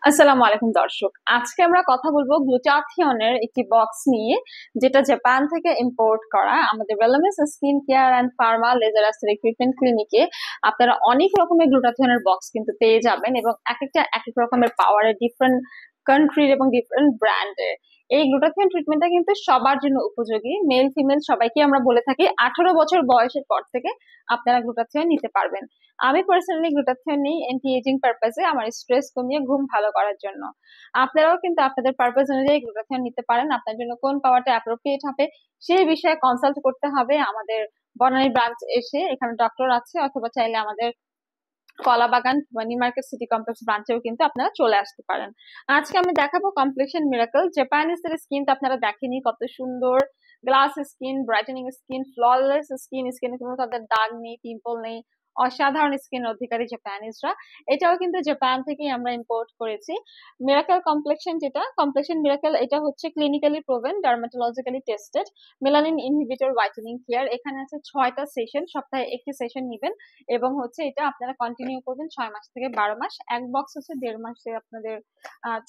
আসসালামু আলাইকুম দর্শক, আজকে আমরা কথা বলবো গ্লুটাথিয়নের একটি বক্স নিয়ে, যেটা জাপান থেকে ইম্পোর্ট করা। আমাদের wellness skin care and pharma laser recruitment ক্লিনিকে আপনারা অনেক রকমের গ্লুটাথিয়নের বক্স কিন্তু পেয়ে যাবেন, এবং এক একটা এক এক রকমের পাওয়ারের, ডিফারেন্ট কান্ট্রির এবং ডিফারেন্ট ব্র্যান্ডের। এই গ্লুটাথিয়ন ট্রিটমেন্টটা কিন্তু সবার জন্য উপযোগী, মেল ফিমেল সবাইকে আমরা বলে থাকি 18 বছর বয়সের পর থেকে আপনারা গ্লুটাথিয়ন নিতে পারবেন। আমি পার্সোনালি গ্লুটাথিয়ন নিই অ্যান্টি এজিং পারপাসে, আমার স্ট্রেস কমিয়ে ঘুম ভালো করার জন্য। আপনারাও কিন্তু আপনাদের পারপাস অনুযায়ী গ্লুটাথিয়ন নিতে পারেন। আপনার জন্য কোন পাওয়ারটা অ্যাপ্রোপ্রিয়েট হবে সেই বিষয়ে কনসাল্ট করতে হবে আমাদের বনানী ব্রাঞ্চ এসে। এখানে ডক্টর আছে, অথবা চাইলে আমাদের কলাবাগান বা নিউ মার্কেট সিটি কমপ্লেক্স ব্রাঞ্চেও কিন্তু আপনারা চলে আসতে পারেন। আজকে আমি দেখাবো কমপ্লেক্সন মিরাকল। জাপানিজদের স্কিন তো আপনারা দেখেনি, কত সুন্দর glass skin, brightening skin, flawless skin, স্কিনে কোনো তাদের দাগ নেই, পিম্পল নেই, অসাধারণ স্কিন অধিকারী জাপানিজরা। এটাও কিন্তু জাপান থেকেই আমরা ইম্পোর্ট করেছি। মিরাকল কমপ্লেক্সন, যেটা কমপ্লেক্সন মিরাকল, এটা হচ্ছে clinically proven, dermatologically tested melanin inhibitor whitening care. এখানে আছে 6টা সেশন, সপ্তাহে একটি সেশন নিবেন, এবং হচ্ছে এটা আপনারা কন্টিনিউ করবেন 6 মাস থেকে 12 মাস। এক বক্স হচ্ছে 1.5 মাসে আপনাদের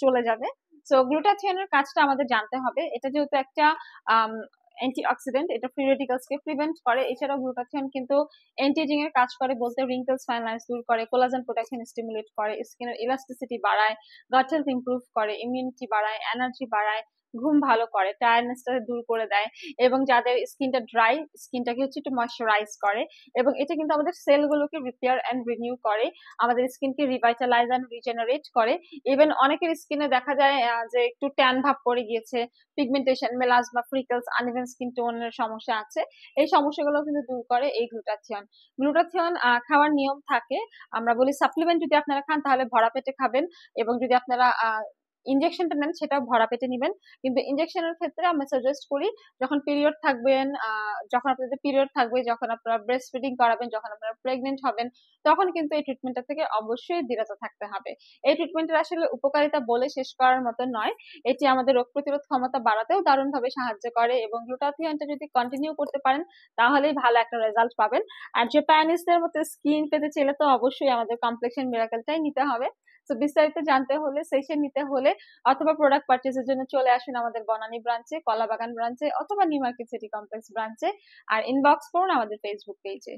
চলে যাবে। তো গ্লুটাথিয়নের কাজটা আমাদের জানতে হবে। এটা যেহেতু একটা অ্যান্টিঅক্সিডেন্ট, এটা ফ্রি রেডিক্যালস কে প্রিভেন্ট করে। এছাড়াও গ্লুটাথিয়ন কিন্তু অ্যান্টি এজিং এর কাজ করে, বলতে রিঙ্কেলস ফাইন লাইন্স দূর করে, কোলাজেন প্রোটেকশন স্টিমুলেট করে, স্কিনের ইলাস্টিসিটি বাড়ায়, গট হেলথ ইমপ্রুভ করে, ইমিউনিটি বাড়ায়, এনার্জি বাড়ায়, ঘুম ভালো করে, টায়ার্ডনেসটা দূর করে দেয়, এবং যাদের স্কিনটা ড্রাই, স্কিনটাকে হচ্ছে একটু ময়শ্চারাইজ করে। এবং এটা কিন্তু আমাদের সেলগুলোকে রিপেয়ার এন্ড রিনিউ করে, আমাদের স্কিনকে রিভাইটালাইজ এন্ড রিজেনারেট করে। ইভেন অনেকের স্কিনে দেখা যায় যে একটু ট্যান ভাব পড়ে গিয়েছে, pigmentation, melasma, freckles, uneven skin টোনের সমস্যা আছে, এই সমস্যাগুলো কিন্তু দূর করে এই গ্লুটাথিয়ন। গ্লুটাথিয়ন খাওয়ার নিয়ম থাকে, আমরা বলি সাপ্লিমেন্ট যদি আপনারা খান তাহলে ভরা পেটে খাবেন, এবং যদি আপনারা ইনজেকশনটা নেন সেটা ভরা পেটে নিবেন। কিন্তু ইনজেকশনের ক্ষেত্রে আমরা সাজেস্ট করি যখন পিরিয়ড থাকবেন, যখন আপনাদের পিরিয়ড থাকবে, যখন আপনারা ব্রেস্ট ফিডিং করাবেন, যখন আপনারা প্রেগনেন্ট হবেন, তখন কিন্তু এই ট্রিটমেন্টটা থেকে অবশ্যই বিরত থাকতে হবে। এই ট্রিটমেন্টের আসলে উপকারিতা বলে শেষ করার মতো নয়। এটি আমাদের রোগ প্রতিরোধ ক্ষমতা বাড়াতেও দারুণভাবে সাহায্য করে, এবং গ্লুটাথিয়নটা যদি কন্টিনিউ করতে পারেন তাহলেই ভালো একটা রেজাল্ট পাবেন। আর জাপানিজদের মতো স্কিন পেতে চাইলে তো অবশ্যই আমাদের কমপ্লেক্সন মিরাকেলটাই নিতে হবে। তো বিস্তারিত জানতে হলে, সেশন নিতে হলে, অথবা প্রোডাক্ট পারচেজের জন্য চলে আসুন আমাদের বনানী ব্রাঞ্চে, কলাবাগান ব্রাঞ্চে, অথবা নিউ মার্কেট সিটি কমপ্লেক্স ব্রাঞ্চে। আর ইনবক্স করুন আমাদের ফেসবুক পেজে।